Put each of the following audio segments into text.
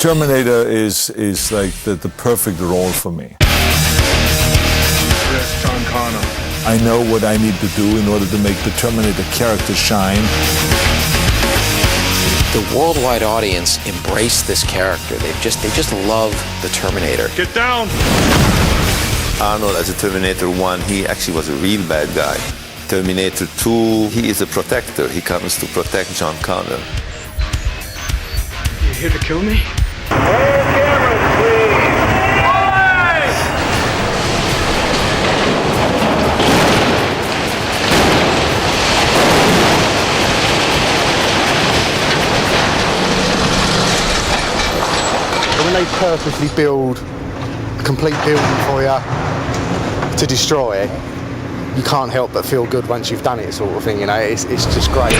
Terminator is like the perfect role for me. Yes, John Connor. I know what I need to do in order to make the Terminator character shine. The worldwide audience embraced this character. They just love the Terminator. Get down! Arnold, as a Terminator 1, he actually was a real bad guy. Terminator 2, he is a protector. He comes to protect John Connor. You here to kill me? Roll cameras, please. When they purposely build a complete building for you to destroy it, you can't help but feel good once you've done it, sort of thing, you know, it's just great.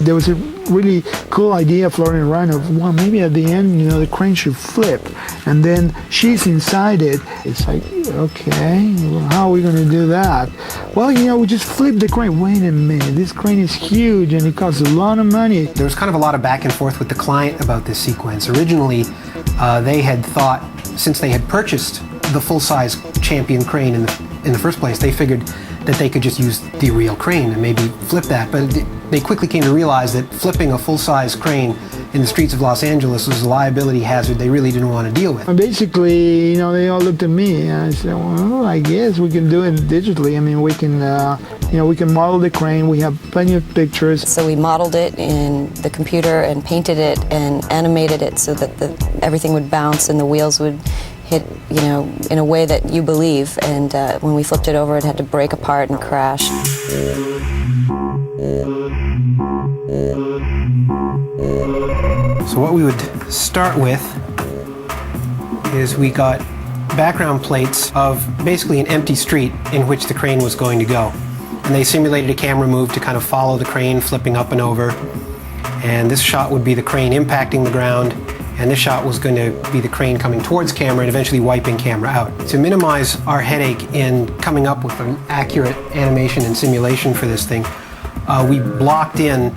There was a really cool idea floating around of, well, maybe at the end, you know, the crane should flip, and then she's inside it. It's like, okay, well, how are we going to do that? Well, you know, we just flip the crane. Wait a minute, this crane is huge and it costs a lot of money. There was kind of a lot of back and forth with the client about this sequence. Originally, they had thought, since they had purchased the full-size Champion crane in the first place, they figured that they could just use the real crane and maybe flip that. But they quickly came to realize that flipping a full-size crane in the streets of Los Angeles was a liability hazard they really didn't want to deal with. And basically, you know, they all looked at me and I said, well, I guess we can do it digitally. I mean, we can, you know, we can model the crane. We have plenty of pictures. So we modeled it in the computer and painted it and animated it so that everything would bounce and the wheels would hit, you know, in a way that you believe. And when we flipped it over, it had to break apart and crash. So what we would start with is we got background plates of basically an empty street in which the crane was going to go. And they simulated a camera move to kind of follow the crane flipping up and over. And this shot would be the crane impacting the ground, and this shot was going to be the crane coming towards camera and eventually wiping camera out. To minimize our headache in coming up with an accurate animation and simulation for this thing, we blocked in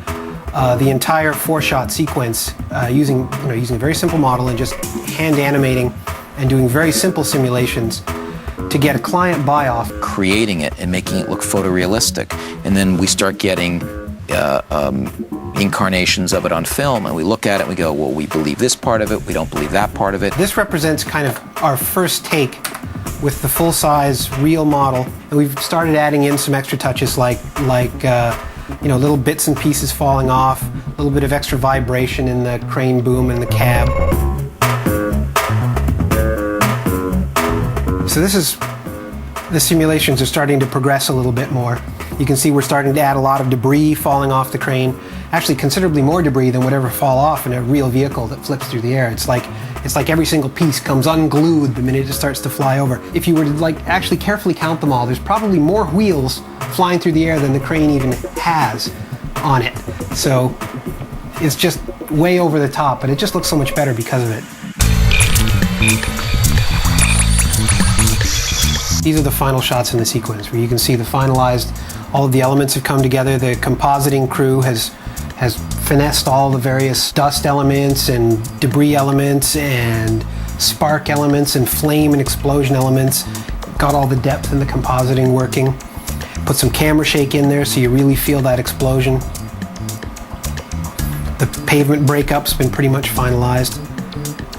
the entire 4-shot sequence using a very simple model and just hand animating and doing very simple simulations to get a client buy-off. Creating it and making it look photorealistic. And then we start getting incarnations of it on film, and we look at it and we go, well, we believe this part of it, we don't believe that part of it. This represents kind of our first take with the full-size real model, and we've started adding in some extra touches like you know, little bits and pieces falling off, a little bit of extra vibration in the crane boom and the cab. So the simulations are starting to progress a little bit more. You can see we're starting to add a lot of debris falling off the crane, actually considerably more debris than would ever fall off in a real vehicle that flips through the air. It's like every single piece comes unglued the minute it starts to fly over. If you were to actually carefully count them all, there's probably more wheels flying through the air than the crane even has on it. So it's just way over the top, but it just looks so much better because of it. These are the final shots in the sequence where you can see the finalized, all of the elements have come together. The compositing crew has finessed all the various dust elements and debris elements and spark elements and flame and explosion elements. Got all the depth in the compositing working. Put some camera shake in there so you really feel that explosion. The pavement breakup's been pretty much finalized.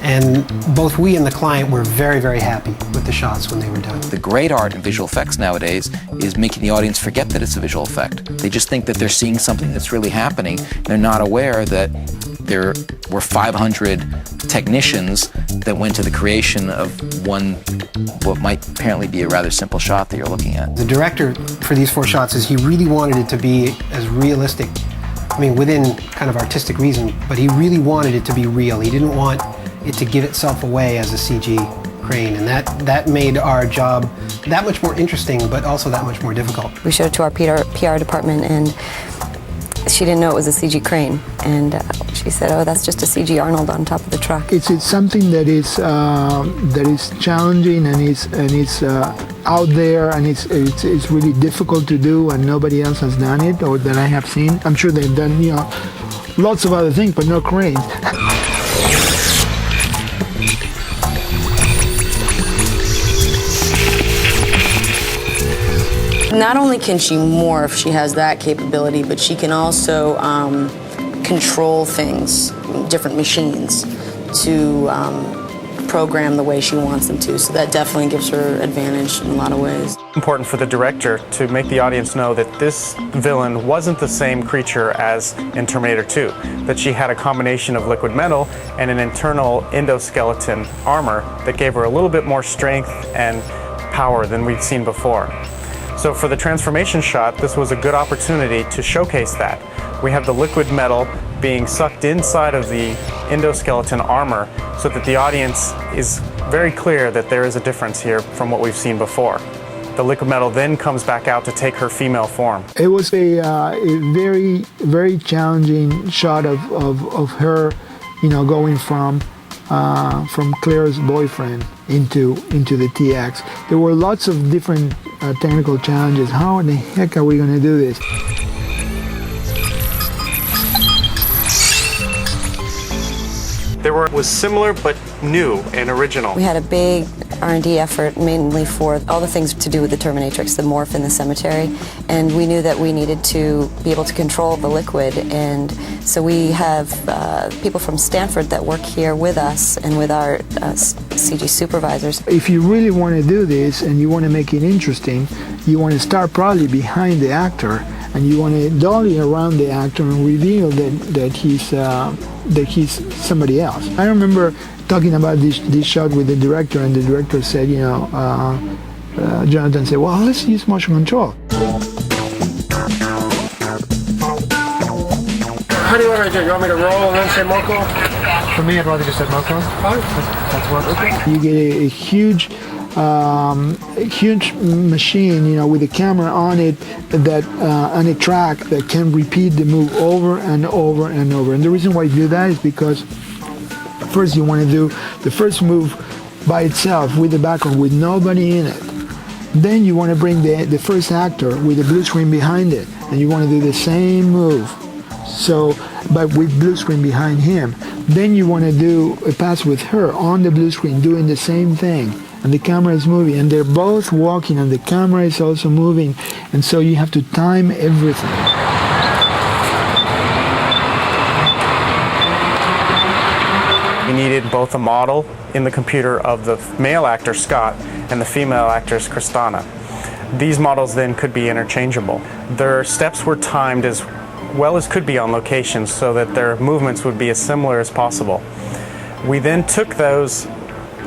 And both we and the client were very, very happy with the shots when they were done. The great art in visual effects nowadays is making the audience forget that it's a visual effect. They just think that they're seeing something that's really happening. They're not aware that there were 500 technicians that went to the creation of what might apparently be a rather simple shot that you're looking at. The director for these 4 shots is he really wanted it to be as realistic, I mean, within kind of artistic reason, but he really wanted it to be real. He didn't want it to give itself away as a CG crane, and that made our job that much more interesting, but also that much more difficult. We showed it to our PR department, and she didn't know it was a CG crane, and She said, "Oh, that's just a CG Arnold on top of the truck." It's something that is challenging and it's out there, and it's really difficult to do, and nobody else has done it or that I have seen. I'm sure they've done lots of other things, but no cranes. Not only can she morph, she has that capability, but she can also control things, different machines, to program the way she wants them to. So that definitely gives her advantage in a lot of ways. Important for the director to make the audience know that this villain wasn't the same creature as in Terminator 2, that she had a combination of liquid metal and an internal endoskeleton armor that gave her a little bit more strength and power than we'd seen before. So for the transformation shot, this was a good opportunity to showcase that. We have the liquid metal being sucked inside of the endoskeleton armor so that the audience is very clear that there is a difference here from what we've seen before. The liquid metal then comes back out to take her female form. It was a very, very challenging shot of her, going from Claire's boyfriend into the TX. There were lots of different technical challenges. How in the heck are we going to do this? Was similar but new and original. We had a big R&D effort mainly for all the things to do with the Terminatrix, the morph in the cemetery, and we knew that we needed to be able to control the liquid, and so we have people from Stanford that work here with us and with our CG supervisors. If you really want to do this and you want to make it interesting, you want to start probably behind the actor, and you want to dolly around the actor and reveal that he's somebody else. I remember talking about this shot with the director, and the director said, Jonathan said, well, let's use motion control. How do you want me to do? You want me to roll and then say Moko? For me, I'd rather just say Moko. That's what. Okay. You get a huge machine, with a camera on it, that on a track that can repeat the move over and over and over. And the reason why you do that is because first you want to do the first move by itself with the background with nobody in it. Then you want to bring the first actor with the blue screen behind it, and you want to do the same move. So, but with blue screen behind him. Then you want to do a pass with her on the blue screen doing the same thing. And the camera is moving, and they're both walking, and the camera is also moving, and so you have to time everything. We needed both a model in the computer of the male actor Scott and the female actress Kristana. These models then could be interchangeable. Their steps were timed as well as could be on location so that their movements would be as similar as possible. We then took those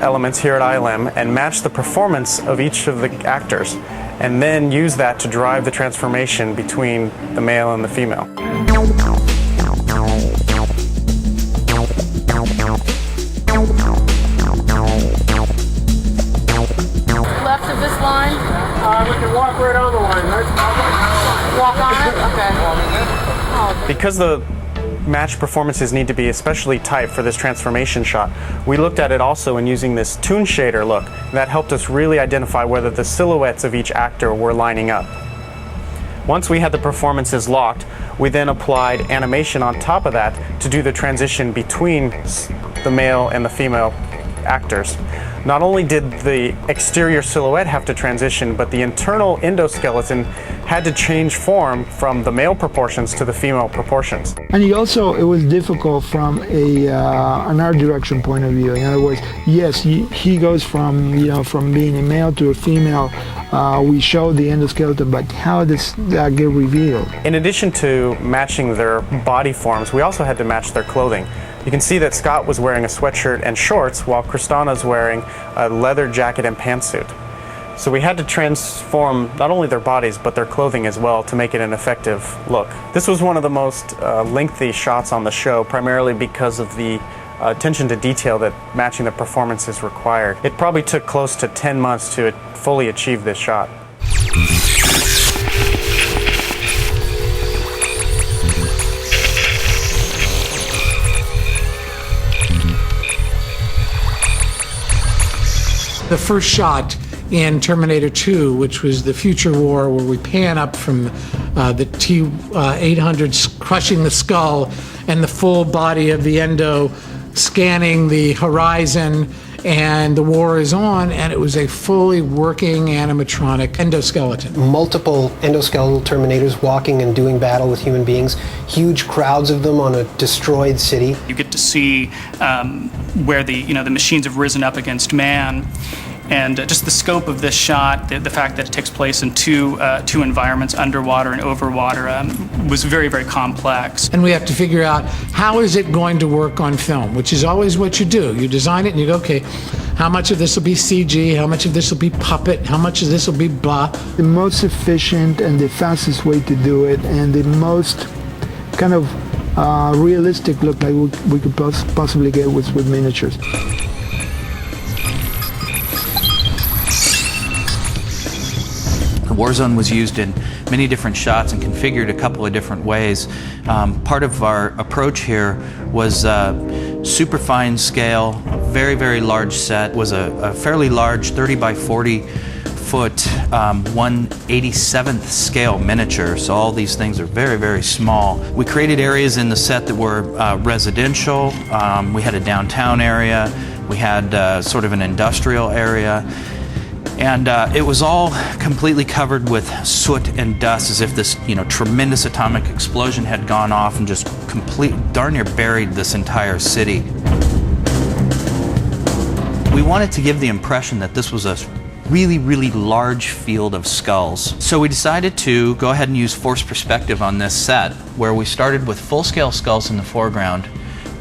elements here at ILM and match the performance of each of the actors, and then use that to drive the transformation between the male and the female. Left of this line? We can walk right on the line. Walk on it? Okay. Because the match performances need to be especially tight for this transformation shot, we looked at it also in using this toon shader look. That helped us really identify whether the silhouettes of each actor were lining up. Once we had the performances locked, we then applied animation on top of that to do the transition between the male and the female actors. Not only did the exterior silhouette have to transition, but the internal endoskeleton had to change form from the male proportions to the female proportions. And it was difficult from an art direction point of view. In other words, yes, he goes from being a male to a female. We show the endoskeleton, but how does that get revealed? In addition to matching their body forms, we also had to match their clothing. You can see that Scott was wearing a sweatshirt and shorts, while Kristana's wearing a leather jacket and pantsuit. So we had to transform not only their bodies, but their clothing as well to make it an effective look. This was one of the most lengthy shots on the show, primarily because of the attention to detail that matching the performances required. It probably took close to 10 months to fully achieve this shot. The first shot in Terminator 2, which was the future war where we pan up from the T-800 crushing the skull and the full body of the Endo scanning the horizon, and the war is on, and it was a fully working animatronic endoskeleton. Multiple endoskeletal Terminators walking and doing battle with human beings, huge crowds of them on a destroyed city. You get to see where the machines have risen up against man. And just the scope of this shot, the fact that it takes place in two environments, underwater and overwater, was very, very complex. And we have to figure out how is it going to work on film, which is always what you do. You design it and you go, okay, how much of this will be CG, how much of this will be puppet, how much of this will be blah. The most efficient and the fastest way to do it, and the most kind of realistic look like we could possibly get was with miniatures. Warzone was used in many different shots and configured a couple of different ways. Part of our approach here was super fine scale, a very, very large set, was a fairly large 30 by 40 foot 1/87th scale miniature, so all these things are very, very small. We created areas in the set that were residential. We had a downtown area, we had sort of an industrial area. And it was all completely covered with soot and dust, as if this, tremendous atomic explosion had gone off and just darn near buried this entire city. We wanted to give the impression that this was a really, really large field of skulls. So we decided to go ahead and use forced perspective on this set, where we started with full-scale skulls in the foreground,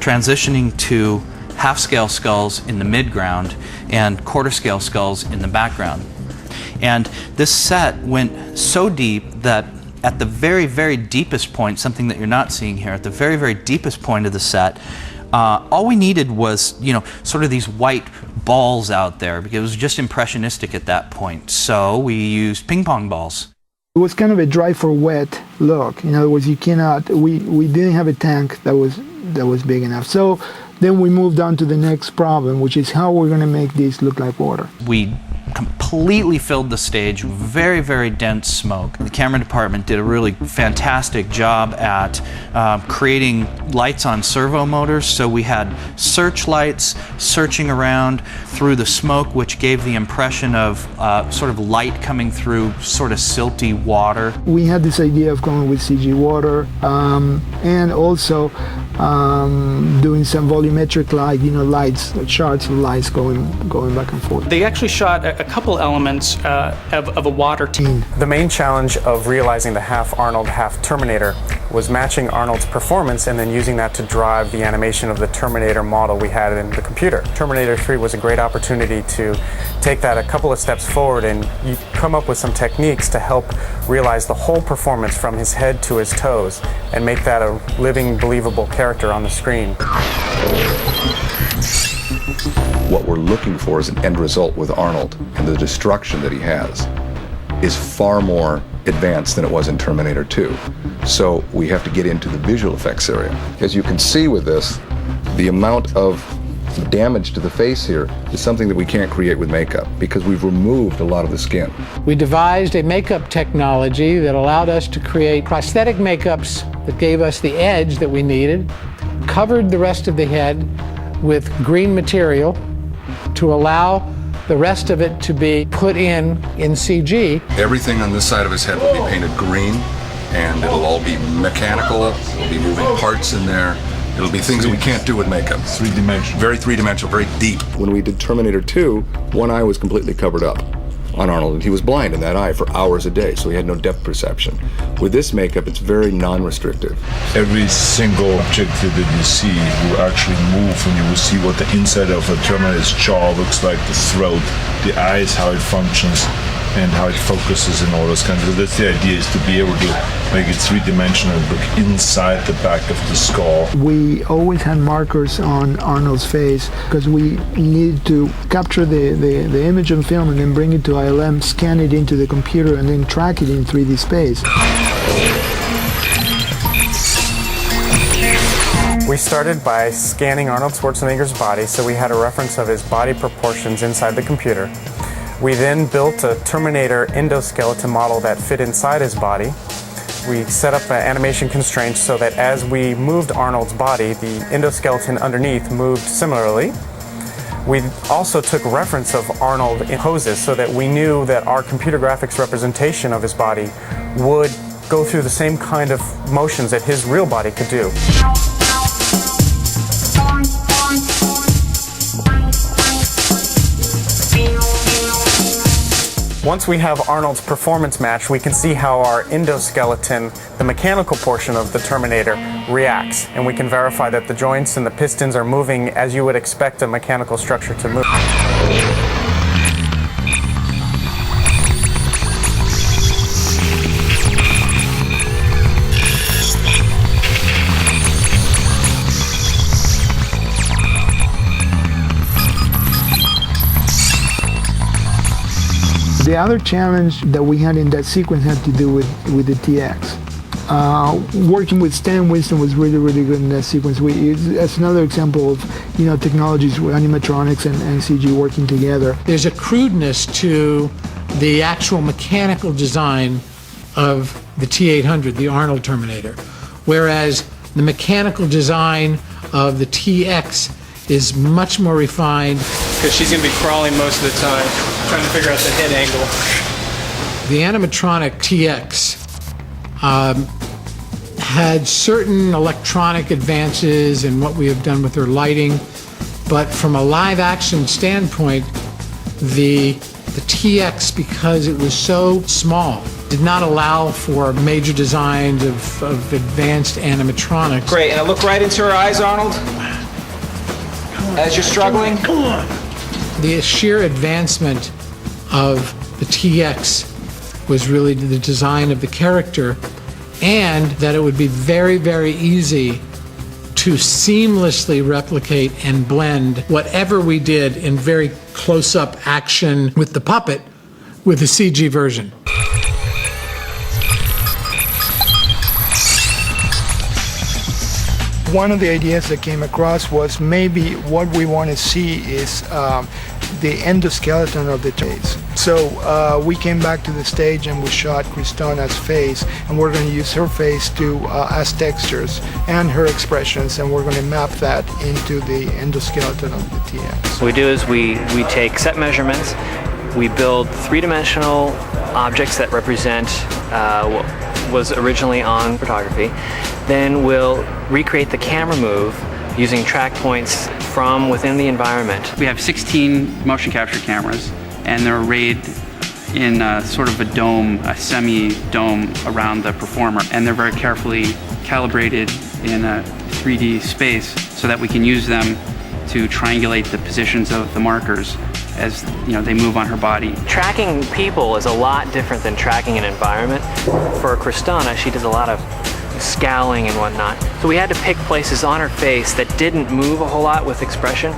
transitioning to half-scale skulls in the midground and quarter-scale skulls in the background. And this set went so deep that at the very, very deepest point, something that you're not seeing here, at the very, very deepest point of the set, all we needed was, sort of these white balls out there, because it was just impressionistic at that point. So we used ping pong balls. It was kind of a dry for wet look. In other words, we didn't have a tank that was big enough. So then we moved on to the next problem, which is how we're going to make these look like water. We completely filled the stage with very, very dense smoke. The camera department did a really fantastic job at creating lights on servo motors. So we had searchlights searching around through the smoke, which gave the impression of sort of light coming through sort of silty water. We had this idea of going with CG water and also doing some volumetric light, lights, charts of lights going back and forth. They actually shot a couple elements of a water team. The main challenge of realizing the half Arnold, half Terminator was matching Arnold's performance and then using that to drive the animation of the Terminator model we had in the computer. Terminator 3 was a great opportunity to take that a couple of steps forward and you come up with some techniques to help realize the whole performance from his head to his toes and make that a living, believable character on the screen. What we're looking for as an end result with Arnold and the destruction that he has is far more advanced than it was in Terminator 2. So we have to get into the visual effects area. As you can see with this, the amount of damage to the face here is something that we can't create with makeup because we've removed a lot of the skin. We devised a makeup technology that allowed us to create prosthetic makeups that gave us the edge that we needed, covered the rest of the head with green material to allow the rest of it to be put in CG. Everything on this side of his head will be painted green, and it'll all be mechanical. There'll be moving parts in there. It'll be things that we can't do with makeup. Three-dimensional. Very three-dimensional, very deep. When we did Terminator 2, one eye was completely covered up on Arnold, and he was blind in that eye for hours a day, so he had no depth perception. With this makeup, it's very non-restrictive. Every single object that you see will actually move, and you will see what the inside of a Terminator's jaw looks like, the throat, the eyes, how it functions, and how it focuses and all those kinds of. That's the idea, is to be able to make it three-dimensional, look inside the back of the skull. We always had markers on Arnold's face because we needed to capture the image on film and then bring it to ILM, scan it into the computer, and then track it in 3D space. We We started by scanning Arnold Schwarzenegger's body, so we had a reference of his body proportions inside the computer. We then built a Terminator endoskeleton model that fit inside his body. We set up animation constraints so that as we moved Arnold's body, the endoskeleton underneath moved similarly. We also took reference of Arnold in poses so that we knew that our computer graphics representation of his body would go through the same kind of motions that his real body could do. Once we have Arnold's performance match, we can see how our endoskeleton, the mechanical portion of the Terminator, reacts. And we can verify that the joints and the pistons are moving as you would expect a mechanical structure to move. The other challenge that we had in that sequence had to do with the TX. Working with Stan Winston was really, really good in that sequence. That's another example of, technologies with animatronics and CG working together. There's a crudeness to the actual mechanical design of the T-800, the Arnold Terminator, whereas the mechanical design of the TX is much more refined. Because she's going to be crawling most of the time, trying to figure out the head angle. The animatronic TX had certain electronic advances in what we have done with her lighting, but from a live action standpoint, the TX, because it was so small, did not allow for major designs of advanced animatronics. Great, and I look right into her eyes, Arnold, as you're struggling. Come on. The sheer advancement of the TX was really the design of the character, and that it would be very, very easy to seamlessly replicate and blend whatever we did in very close-up action with the puppet with the CG version. One of the ideas that came across was maybe what we want to see is the endoskeleton of the face. So we came back to the stage and we shot Kristona's face, and we're going to use her face as textures and her expressions, and we're going to map that into the endoskeleton of the TX. What we do is we take set measurements, we build three-dimensional objects that represent what was originally on photography. Then we'll recreate the camera move using track points from within the environment. We have 16 motion capture cameras, and they're arrayed in sort of a dome, a semi-dome around the performer, and they're very carefully calibrated in a 3D space so that we can use them to triangulate the positions of the markers as they move on her body. Tracking people is a lot different than tracking an environment. For Kristona, she does a lot of scowling and whatnot. So we had to pick places on her face that didn't move a whole lot with expression,